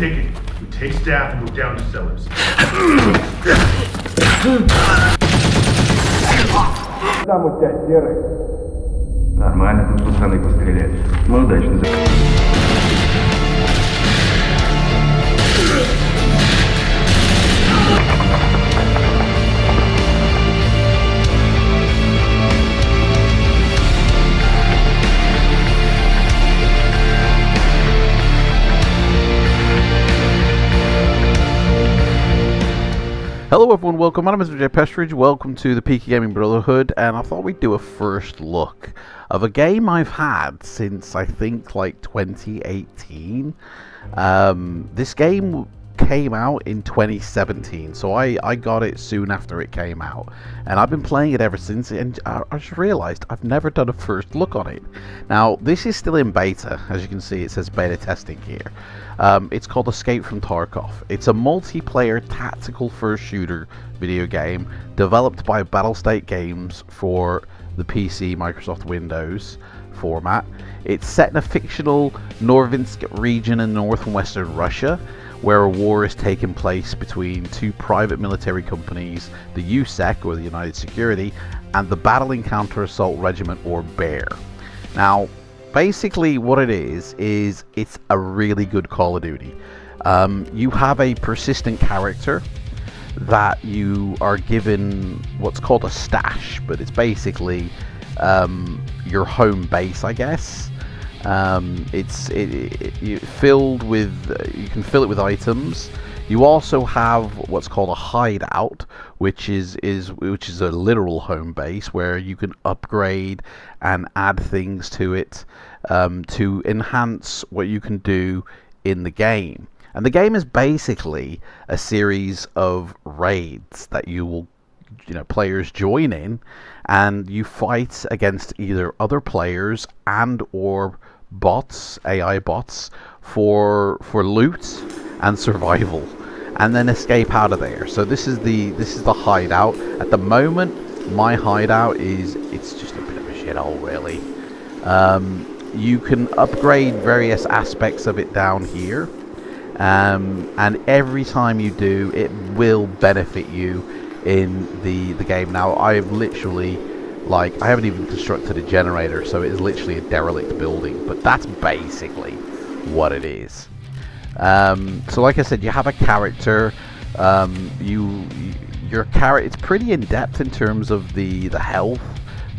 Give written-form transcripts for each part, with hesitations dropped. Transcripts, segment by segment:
ticking. We take staff and go down to cellars. Там у тебя серый. Нормально, тут пацаны постреляли. Мы удачно Hello everyone, welcome. My name is Pestridge. Welcome to the PC Gaming Brotherhood, and I thought we'd do a first look of a game I've had since I think like 2018. This game came out in 2017, so I got it soon after it came out, and I've been playing it ever since, and I just realized I've never done a first look on it. Now this is still in beta. As you can see, it says beta testing here. It's called Escape from Tarkov. It's a multiplayer tactical first shooter video game developed by Battlestate Games for the PC Microsoft Windows format. It's set in a fictional Novinsk region in northwestern Russia, where a war is taking place between two private military companies, the USEC, or the United Security, and the Battling Counter Assault Regiment, or BEAR. Now, basically what it is it's a really good Call of Duty. You have a persistent character that you are given what's called a stash, but it's basically your home base, I guess. It's filled with, you can fill it with items. You also have what's called a hideout, which is a literal home base where you can upgrade and add things to it to enhance what you can do in the game. And the game is basically a series of raids that you will, players join in, and you fight against either other players and or bots, AI bots, for loot and survival, and then escape out of there. So this is the hideout. At the moment, my hideout it's just a bit of a shithole, really. You can upgrade various aspects of it down here, and every time you do, it will benefit you in the game. Now, I've literally, I haven't even constructed a generator, so it is literally a derelict building, but that's basically what it is. So like I said, you have a character. Your character, it's pretty in depth in terms of the health,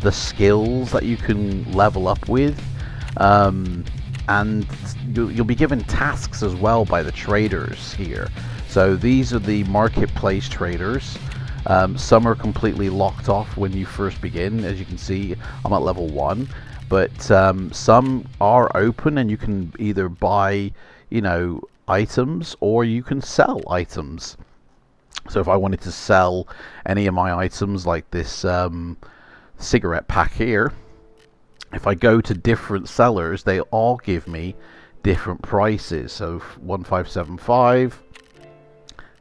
the skills that you can level up with, and you'll be given tasks as well by the traders here. So these are the marketplace traders. Some are completely locked off when you first begin. As you can see, I'm at level 1, but some are open, and you can either buy, items, or you can sell items. So if I wanted to sell any of my items, like this cigarette pack here, if I go to different sellers, they all give me different prices. So 1575.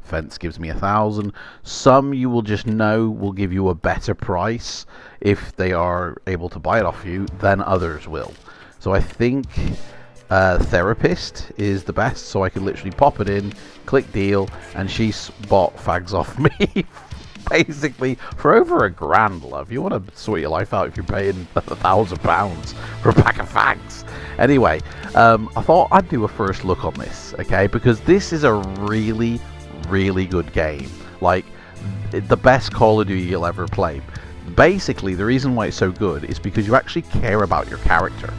Fence gives me 1,000. Some you will just know will give you a better price if they are able to buy it off you than others will. So I think Therapist is the best, so I can literally pop it in, click deal, and she's bought fags off me basically for over £1,000, love. You want to sort your life out if you're paying £1,000 for a pack of fags. Anyway, I thought I'd do a first look on this, okay, because this is a really good game, like the best Call of Duty you'll ever play. Basically, the reason why it's so good is because you actually care about your character.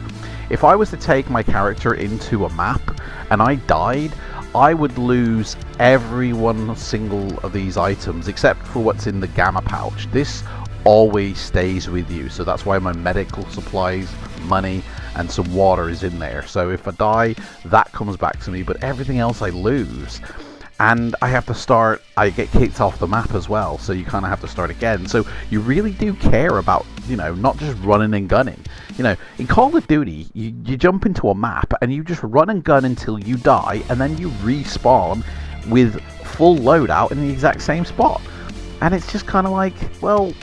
If I was to take my character into a map and I died, I would lose every one single of these items except for what's in the gamma pouch. This always stays with you, so that's why my medical supplies, money, and some water is in there. So if I die, that comes back to me, but everything else I lose. And I have to start, I get kicked off the map as well, so you kind of have to start again. So you really do care about, not just running and gunning. In Call of Duty, you jump into a map and you just run and gun until you die, and then you respawn with full loadout in the exact same spot. And it's just kind of like, well,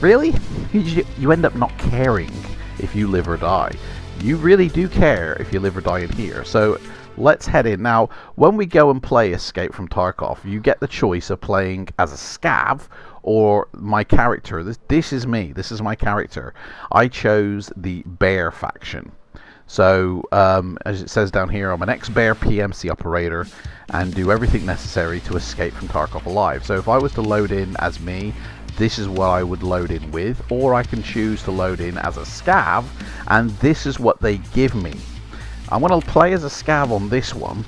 really? You end up not caring if you live or die. You really do care if you live or die in here. So let's head in. Now, when we go and play Escape from Tarkov, you get the choice of playing as a scav or my character. This is me. This is my character. I chose the Bear faction. So, as it says down here, I'm an ex-Bear PMC operator and do everything necessary to escape from Tarkov alive. So if I was to load in as me, this is what I would load in with, or I can choose to load in as a scav, and this is what they give me. I'm going to play as a scav on this one,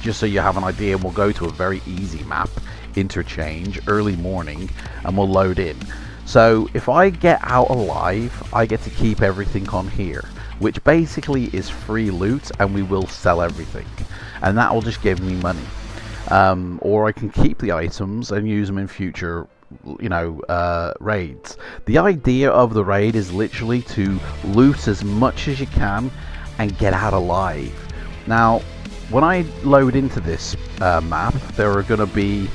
just so you have an idea, and we'll go to a very easy map, interchange, early morning, and we'll load in. So if I get out alive, I get to keep everything on here, which basically is free loot, and we will sell everything, and that will just give me money. Or I can keep the items and use them in future, you know, raids. The idea of the raid is literally to loot as much as you can and get out alive. Now, when I load into this map, there are going to be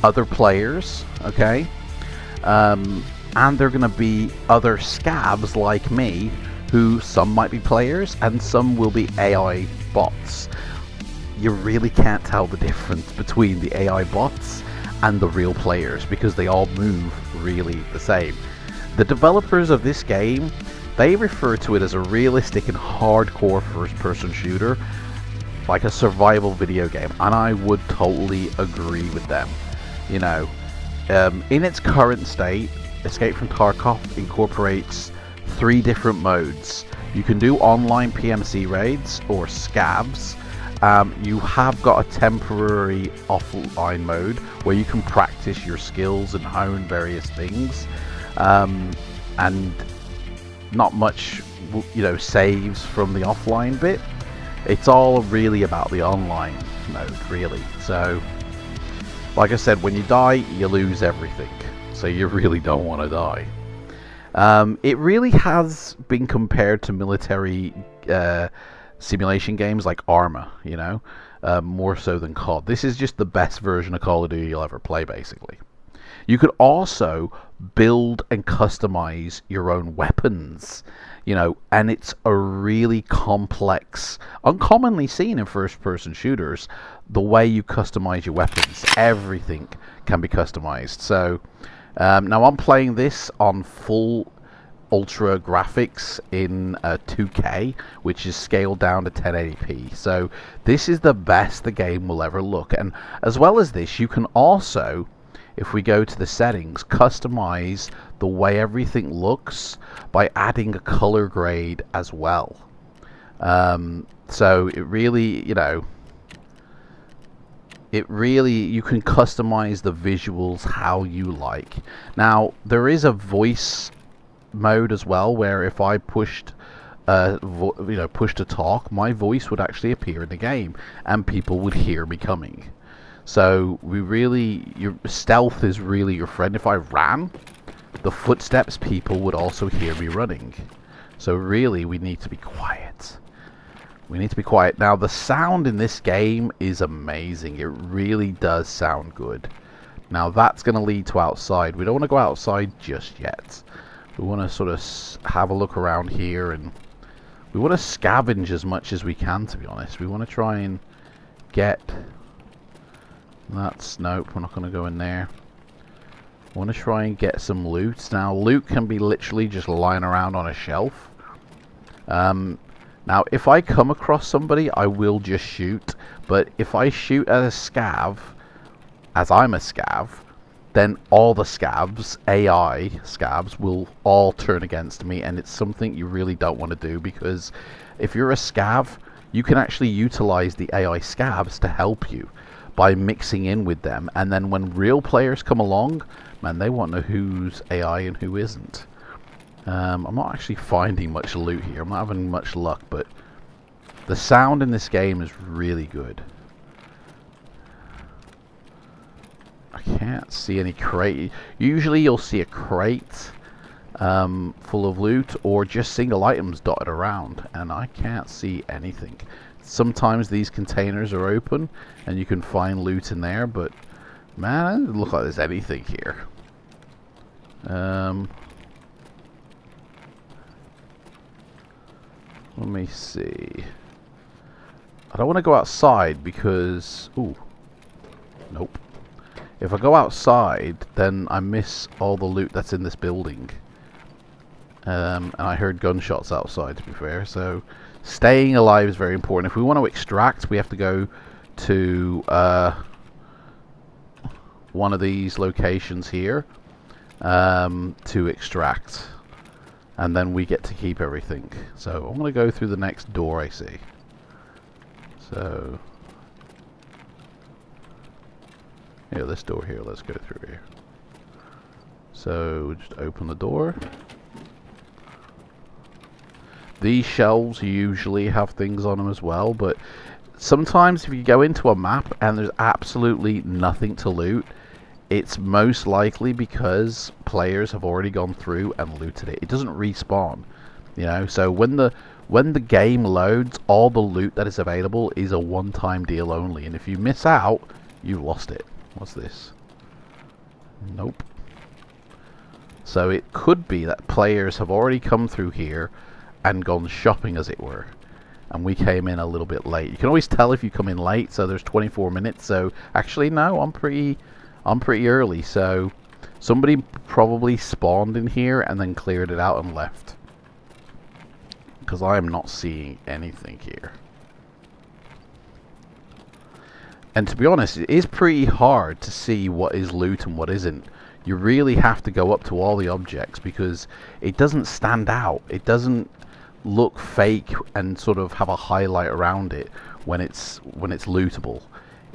other players, okay? And there are going to be other scabs like me, who some might be players and some will be AI bots. You really can't tell the difference between the AI bots and the real players because they all move really the same. The developers of this game, they refer to it as a realistic and hardcore first-person shooter, like a survival video game, and I would totally agree with them. You know, in its current state, Escape from Tarkov incorporates 3 different modes. You can do online PMC raids or scavs. You have got a temporary offline mode where you can practice your skills and hone various things, and not much, you know, saves from the offline bit. It's all really about the online mode, really. So, like I said, when you die, you lose everything. So you really don't want to die. It really has been compared to military simulation games like Arma, you know, more so than COD. This is just the best version of Call of Duty you'll ever play, basically. You could also build and customize your own weapons, you know, and it's a really complex, uncommonly seen in first-person shooters, the way you customize your weapons. Everything can be customized. So, now I'm playing this on full ultra graphics in 2K, which is scaled down to 1080p. So this is the best the game will ever look. And as well as this, you can also, if we go to the settings, customize the way everything looks by adding a color grade as well. So it really, you know, you can customize the visuals how you like. Now, there is a voice mode as well, where if I pushed push to talk, my voice would actually appear in the game and people would hear me coming. So your stealth is really your friend. If I ran, the footsteps, people would also hear me running. So really, we need to be quiet. We need to be quiet. Now, the sound in this game is amazing. It really does sound good. Now, that's going to lead to outside. We don't want to go outside just yet. We want to sort of have a look around here, and we want to scavenge as much as we can, to be honest. We want to try and get... Nope, we're not going to go in there. I want to try and get some loot. Now, loot can be literally just lying around on a shelf. Now, if I come across somebody, I will just shoot. But if I shoot at a scav, as I'm a scav, then all the scavs, AI scavs, will all turn against me, and it's something you really don't want to do, because if you're a scav, you can actually utilize the AI scavs to help you by mixing in with them, and then when real players come along, man, they won't know who's AI and who isn't. I'm not actually finding much loot here. I'm not having much luck, but the sound in this game is really good. I can't see any crate. Usually you'll see a crate full of loot or just single items dotted around, and I can't see anything. Sometimes these containers are open and you can find loot in there, but man, it doesn't look like there's anything here. Let me see. I don't want to go outside because... Ooh. Nope. If I go outside, then I miss all the loot that's in this building. And I heard gunshots outside, to be fair. So staying alive is very important. If we want to extract, we have to go to one of these locations here to extract. And then we get to keep everything. So I'm going to go through the next door I see. So... yeah, this door here. Let's go through here. So just open the door. These shelves usually have things on them as well, but sometimes if you go into a map and there's absolutely nothing to loot, it's most likely because players have already gone through and looted it. It doesn't respawn, you know. So when the game loads, all the loot that is available is a one-time deal only, and if you miss out, you've lost it. What's this? Nope. So it could be that players have already come through here and gone shopping, as it were, and we came in a little bit late. You can always tell if you come in late, so there's 24 minutes. So actually no, I'm pretty early, so somebody probably spawned in here and then cleared it out and left, because I am not seeing anything here. And to be honest, it is pretty hard to see what is loot and what isn't. You really have to go up to all the objects because it doesn't stand out. It doesn't look fake and sort of have a highlight around it when it's lootable.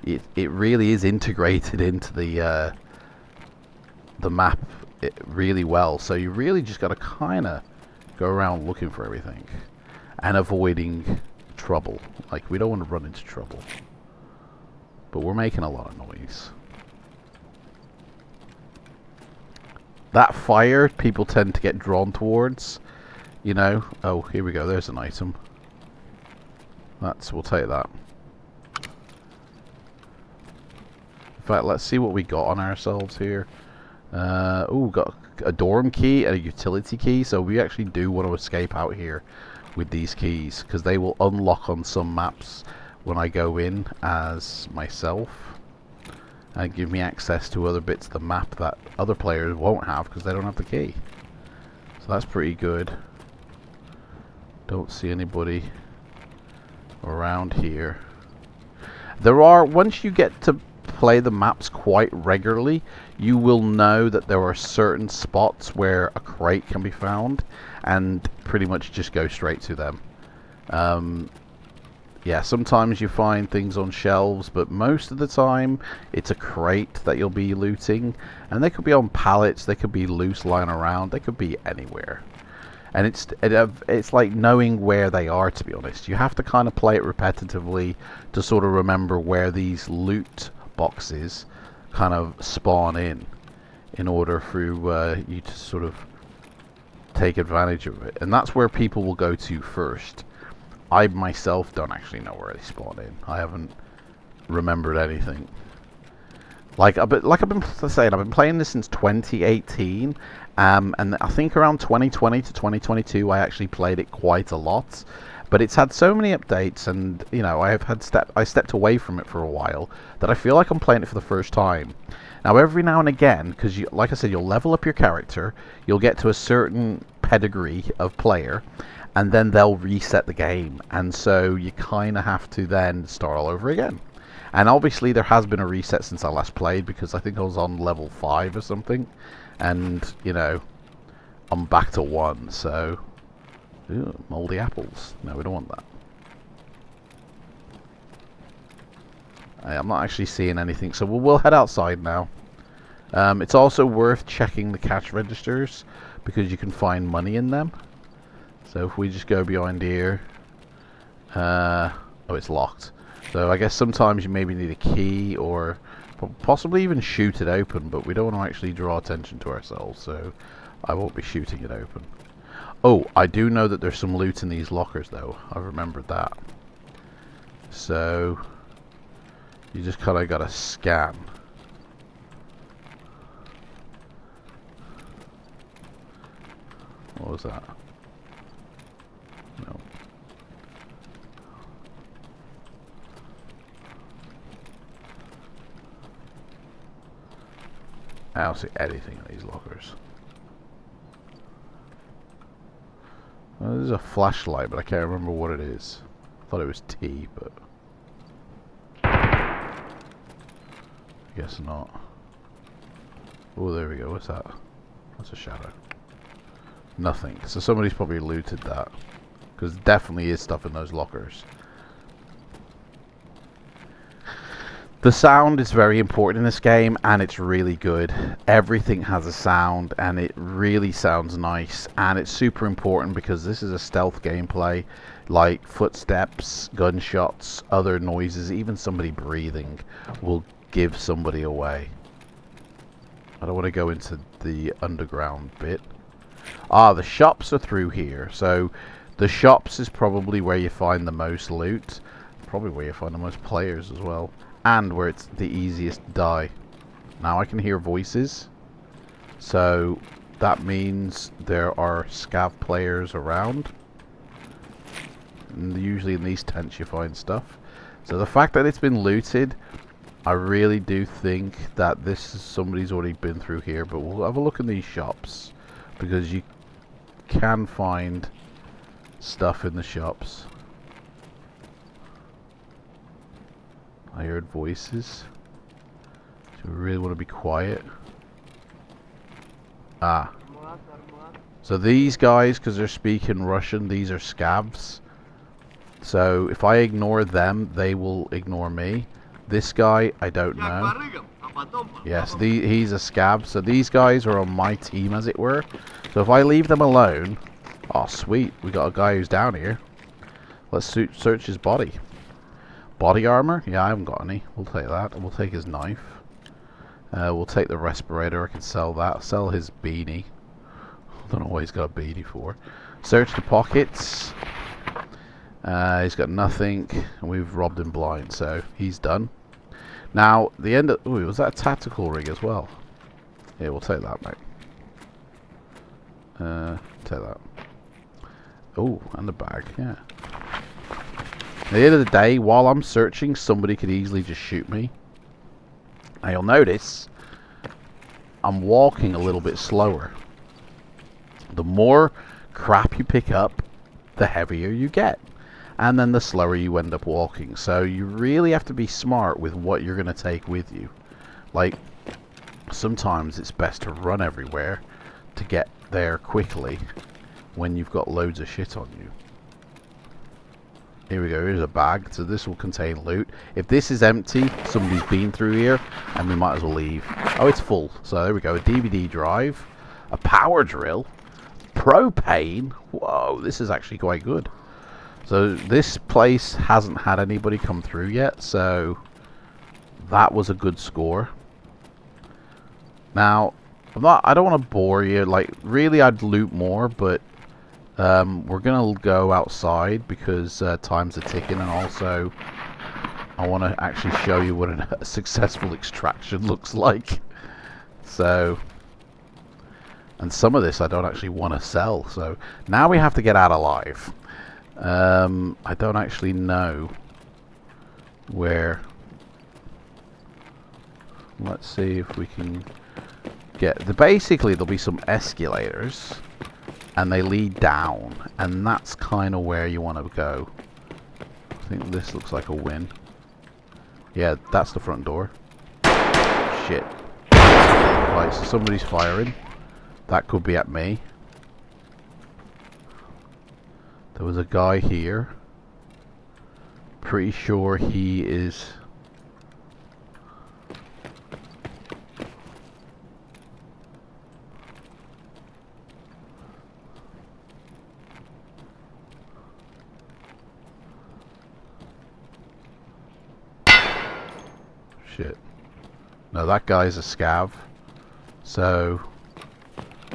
It really is integrated into the map really well. So you really just got to kind of go around looking for everything and avoiding trouble. Like, we don't want to run into trouble. But we're making a lot of noise. That fire, people tend to get drawn towards, you know. Oh, here we go. There's an item. We'll take that. In fact, let's see what we got on ourselves here. Oh, got a dorm key and a utility key. So we actually do want to escape out here with these keys, because they will unlock on some maps when I go in as myself, and give me access to other bits of the map that other players won't have because they don't have the key. So that's pretty good. Don't see anybody around here. There are, once you get to play the maps quite regularly, you will know that there are certain spots where a crate can be found, and pretty much just go straight to them. Yeah, sometimes you find things on shelves, but most of the time it's a crate that you'll be looting, and they could be on pallets, they could be loose lying around, they could be anywhere. And it's like knowing where they are, to be honest. You have to kind of play it repetitively to sort of remember where these loot boxes kind of spawn in order for you to sort of take advantage of it. And that's where people will go to first. I myself don't actually know where they spawn in. I haven't remembered anything. Like I've been saying, I've been playing this since 2018, and I think around 2020 to 2022 I actually played it quite a lot. But it's had so many updates, and you know, I stepped away from it for a while that I feel like I'm playing it for the first time. Now every now and again, because like I said, you'll level up your character, you'll get to a certain pedigree of player, and then they'll reset the game, and so you kind of have to then start all over again. And obviously there has been a reset since I last played, because I think I was on level 5 or something, and you know, I'm back to 1. So ooh, moldy apples, no, we don't want that. I'm not actually seeing anything, so we'll head outside now. It's also worth checking the cash registers, because you can find money in them. So if we just go behind here, oh, it's locked. So I guess sometimes you maybe need a key, or possibly even shoot it open, but we don't want to actually draw attention to ourselves, so I won't be shooting it open. Oh, I do know that there's some loot in these lockers though. I remembered that. So you just kind of got to scan. What was that? No. I don't see anything in these lockers. Well, there's a flashlight, but I can't remember what it is. I thought it was T, but I guess not. Oh, there we go. What's that? That's a shadow. Nothing. So somebody's probably looted that. Because there definitely is stuff in those lockers. The sound is very important in this game, and it's really good. Everything has a sound, and it really sounds nice. And it's super important because this is a stealth gameplay. Like footsteps, gunshots, other noises, even somebody breathing will give somebody away. I don't want to go into the underground bit. Ah, the shops are through here. So the shops is probably where you find the most loot. Probably where you find the most players as well. And where it's the easiest to die. Now I can hear voices. So that means there are scav players around. And usually in these tents you find stuff. So the fact that it's been looted, I really do think that this is somebody's already been through here. But we'll have a look in these shops. Because you can find stuff in the shops. I heard voices. Do we really want to be quiet? Ah. So these guys, because they're speaking Russian, these are scavs. So if I ignore them, they will ignore me. This guy, I don't know. Yes, he's a scav. So these guys are on my team, as it were. So if I leave them alone... Oh, sweet. We got a guy who's down here. Let's search his body. Body armor? Yeah, I haven't got any. We'll take that. We'll take his knife. We'll take the respirator. I can sell that. Sell his beanie. I don't know what he's got a beanie for. Search the pockets. He's got nothing. And we've robbed him blind, so he's done. Now, the end of... Ooh, was that a tactical rig as well? Yeah, we'll take that, mate. Take that. Oh, and the bag, yeah. At the end of the day, while I'm searching, somebody could easily just shoot me. Now you'll notice, I'm walking a little bit slower. The more crap you pick up, the heavier you get. And then the slower you end up walking. So you really have to be smart with what you're going to take with you. Like, sometimes it's best to run everywhere to get there quickly when you've got loads of shit on you. Here we go, here's a bag, so this will contain loot. If this is empty, somebody's been through here, and we might as well leave. Oh, it's full. So there we go, a DVD drive, a power drill, propane. Whoa, this is actually quite good. So this place hasn't had anybody come through yet, so that was a good score. Now, I don't want to bore you. Like, really, I'd loot more, but we're gonna go outside because time's a ticking, and also I want to actually show you what a successful extraction looks like. So, and some of this I don't actually want to sell. So now we have to get out alive. I don't actually know where. Let's see if we can get basically there'll be some escalators and they lead down, and that's kind of where you want to go. I think this looks like a win. Yeah, that's the front door. Shit. Right, so somebody's firing. That could be at me. There was a guy here. Pretty sure he is... Shit. No, that guy's a scav. So,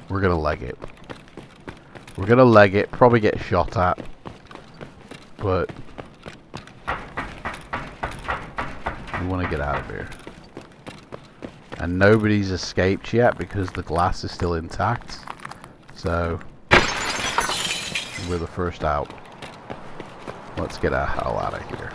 we're gonna leg it. We're gonna leg it, probably get shot at. But we want to get out of here. And nobody's escaped yet because the glass is still intact. So, we're the first out. Let's get the hell out of here.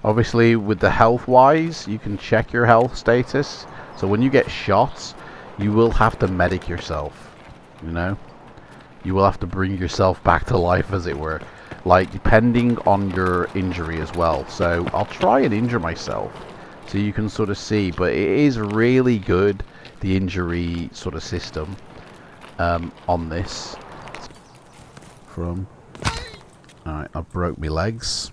Obviously, with the health-wise, you can check your health status. So when you get shots, you will have to medic yourself. You know, you will have to bring yourself back to life, as it were. Like, depending on your injury as well. So I'll try and injure myself, so you can sort of see. But it is really good, the injury sort of system on this. Alright, I broke my legs.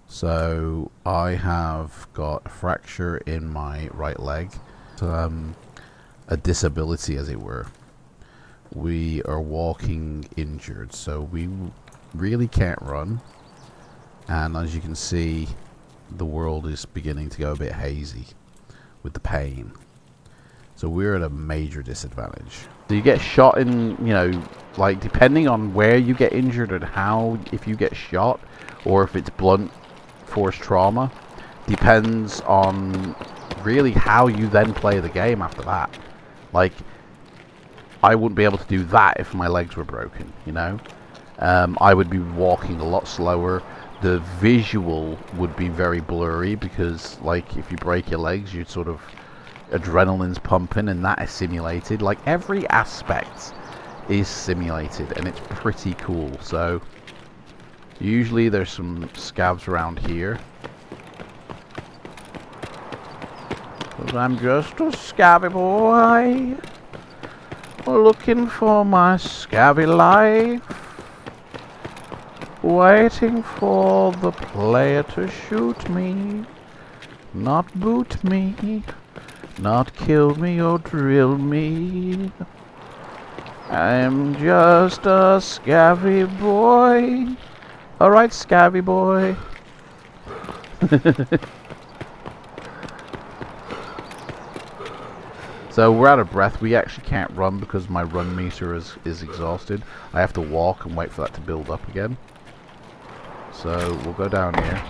So I have got a fracture in my right leg. A disability, as it were. We are walking injured, so we really can't run. And as you can see, the world is beginning to go a bit hazy with the pain. So we're at a major disadvantage. So you get shot in, you know, like depending on where you get injured and how, if you get shot or if it's blunt force trauma, depends on really how you then play the game after that. Like, I wouldn't be able to do that if my legs were broken, you know. I would be walking a lot slower. The visual would be very blurry because, like, if you break your legs, you'd sort of, adrenaline's pumping, and that is simulated. Like, every aspect is simulated, and it's pretty cool. So usually there's some scavs around here, 'cause I'm just a scabby boy looking for my scabby life, waiting for the player to shoot me, not boot me, not kill me or drill me. I'm just a scabby boy. Alright, scabby boy. So we're out of breath. We actually can't run because my run meter is exhausted. I have to walk and wait for that to build up again. So we'll go down here.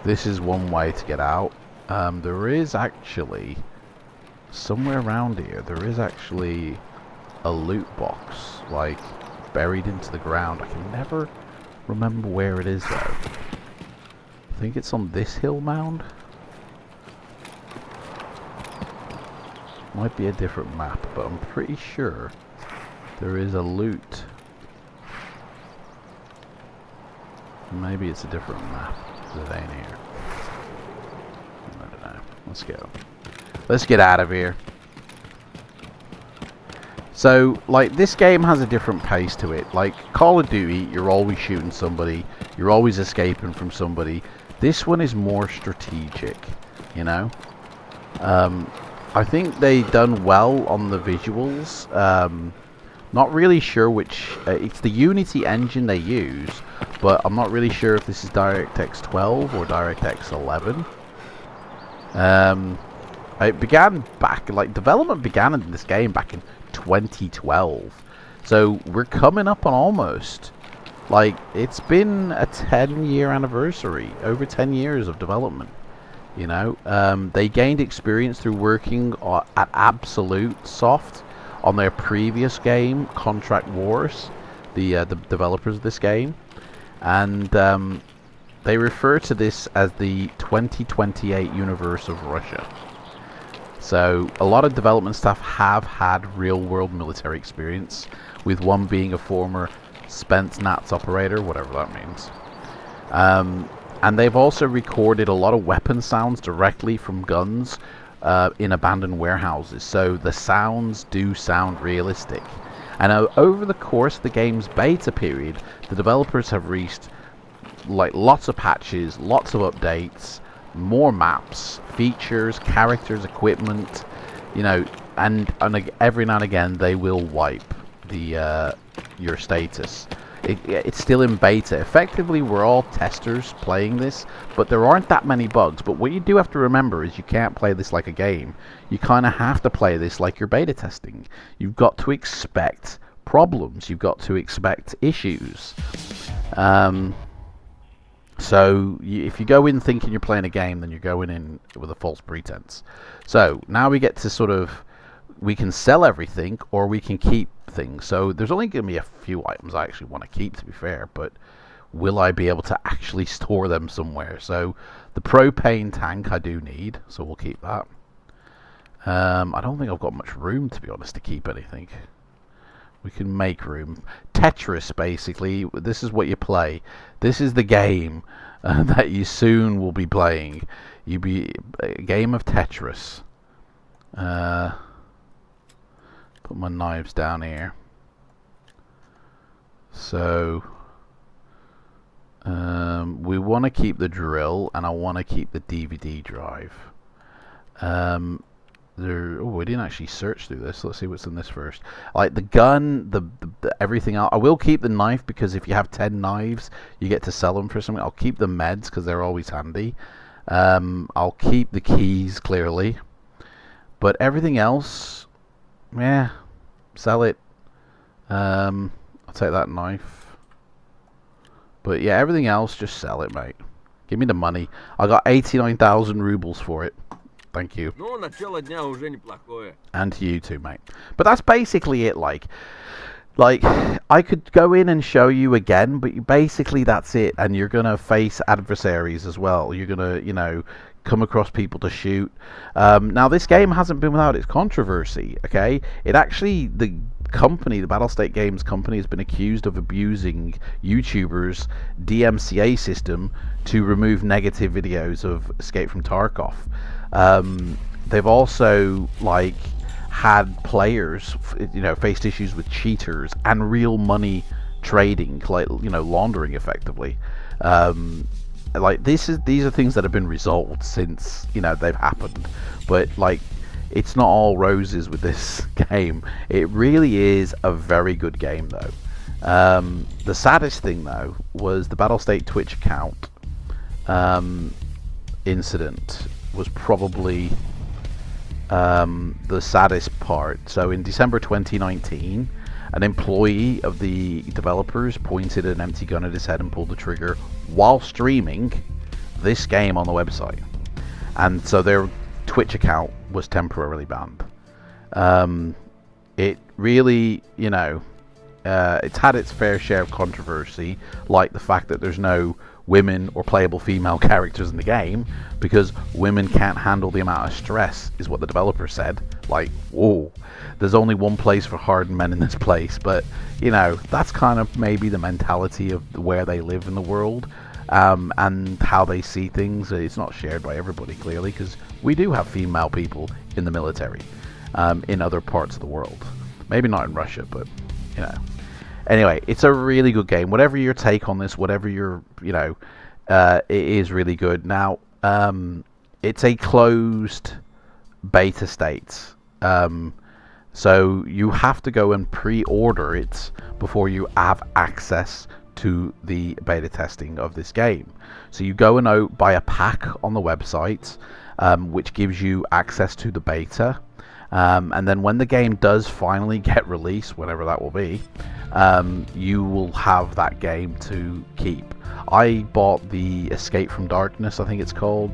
This is one way to get out. There is actually, somewhere around here, there is actually a loot box, like, buried into the ground. I can never remember where it is, though. I think it's on this hill mound. Might be a different map, but I'm pretty sure there is a loot. Maybe it's a different map that ain't here. I don't know. Let's go. Let's get out of here. So, like, this game has a different pace to it. Like, Call of Duty, you're always shooting somebody. You're always escaping from somebody. This one is more strategic, you know? I think they done well on the visuals. Not really sure which... it's the Unity engine they use, but I'm not really sure if this is DirectX 12 or DirectX 11. It began back... like, development began in this game back in 2012. So, we're coming up on almost... like, it's been a 10-year anniversary. Over 10 years of development. You know, they gained experience through working at Absolute Soft on their previous game, Contract Wars, the developers of this game, and they refer to this as the 2028 universe of Russia. So a lot of development staff have had real-world military experience, with one being a former Spence Nats operator, whatever that means. And they've also recorded a lot of weapon sounds directly from guns in abandoned warehouses. So the sounds do sound realistic. And over the course of the game's beta period, the developers have released like lots of patches, lots of updates, more maps, features, characters, equipment, you know, and every now and again they will wipe the your status. It's still in beta. Effectively, we're all testers playing this, but there aren't that many bugs. But what you do have to remember is you can't play this like a game. You kind of have to play this like you're beta testing. You've got to expect problems. You've got to expect issues. So if you go in thinking you're playing a game, then you're going in with a false pretense. So now we get to sort of, we can sell everything or we can keep things. So there's only going to be a few items I actually want to keep, to be fair, but will I be able to actually store them somewhere? So the propane tank I do need, so we'll keep that. I don't think I've got much room, to be honest, to keep anything. We can make room. Tetris, basically, this is what you play. This is the game that you soon will be playing. You be a game of Tetris. Put my knives down here. So we want to keep the drill, and I want to keep the DVD drive. We didn't actually search through this. Let's see what's in this first. Like the gun, the everything else. I will keep the knife, because if you have 10 knives, you get to sell them for something. I'll keep the meds, because they're always handy. I'll keep the keys, clearly. But everything else, yeah, sell it. I'll take that knife. But yeah, everything else, just sell it, mate. Give me the money. I got 89,000 rubles for it. Thank you. And to you too, mate. But that's basically it. Like I could go in and show you again, but basically that's it. And you're gonna face adversaries as well. You're gonna, you know, come across people to shoot. Now this game hasn't been without its controversy. Okay, it actually, the company, the Battlestate Games company, has been accused of abusing YouTubers' DMCA system to remove negative videos of Escape from Tarkov. They've also like had players, you know, faced issues with cheaters and real money trading, like, you know, laundering effectively. Like these are things that have been resolved since, you know, they've happened. But like, it's not all roses with this game. It really is a very good game, though. The saddest thing, though, was the Battlestate Twitch account incident was probably the saddest part. So in December 2019, an employee of the developers pointed an empty gun at his head and pulled the trigger while streaming this game on the website. And so their Twitch account was temporarily banned. It really, you know, it's had its fair share of controversy, like the fact that there's no women or playable female characters in the game because women can't handle the amount of stress, is what the developer said. Like, whoa, there's only one place for hardened men in this place. But, you know, that's kind of maybe the mentality of where they live in the world, and how they see things. It's not shared by everybody, clearly, because we do have female people in the military in other parts of the world. Maybe not in Russia, but, you know. Anyway, it's a really good game. Whatever your take on this, whatever your, you know, it is really good. Now, it's a closed beta state. So you have to go and pre-order it before you have access to the beta testing of this game. So you go and buy a pack on the website, which gives you access to the beta. And then when the game does finally get released, whenever that will be, you will have that game to keep. I bought the Escape from Darkness, I think it's called,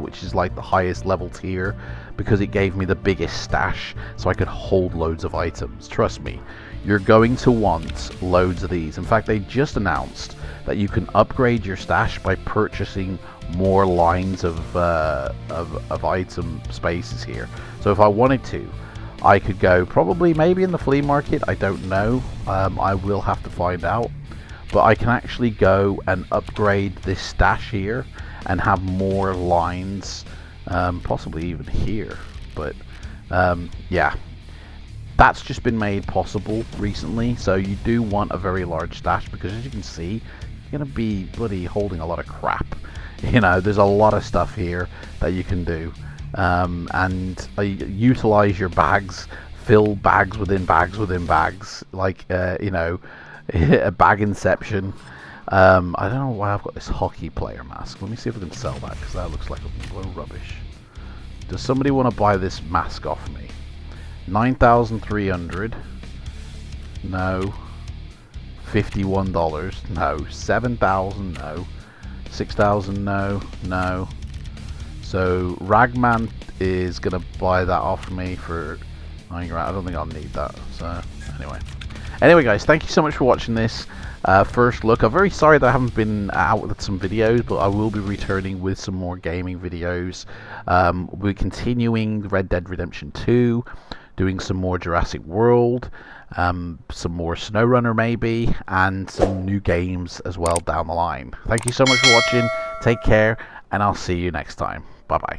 which is like the highest level tier, because it gave me the biggest stash, so I could hold loads of items. Trust me, you're going to want loads of these. In fact, they just announced that you can upgrade your stash by purchasing more lines of item spaces here. So if I wanted to, I could go probably maybe in the flea market. I don't know. I will have to find out. But I can actually go and upgrade this stash here and have more lines, possibly even here. But yeah, that's just been made possible recently. So you do want a very large stash, because as you can see, you're going to be bloody holding a lot of crap. You know, there's a lot of stuff here that you can do. And utilize your bags, fill bags within bags within bags, like, you know, a bag inception. I don't know why I've got this hockey player mask. Let me see if I can sell that, because that looks like a little rubbish. Does somebody want to buy this mask off me? 9,300. No. $51. No. 7,000. No. 6,000. No. No. So Ragman is gonna buy that off me for 9 grand. I don't think I'll need that. So anyway, Anyway, guys, thank you so much for watching this first look. I'm very sorry that I haven't been out with some videos, but I will be returning with some more gaming videos. We're continuing Red Dead Redemption 2, doing some more Jurassic World, some more SnowRunner maybe, and some new games as well down the line. Thank you so much for watching. Take care, and I'll see you next time. Bye bye.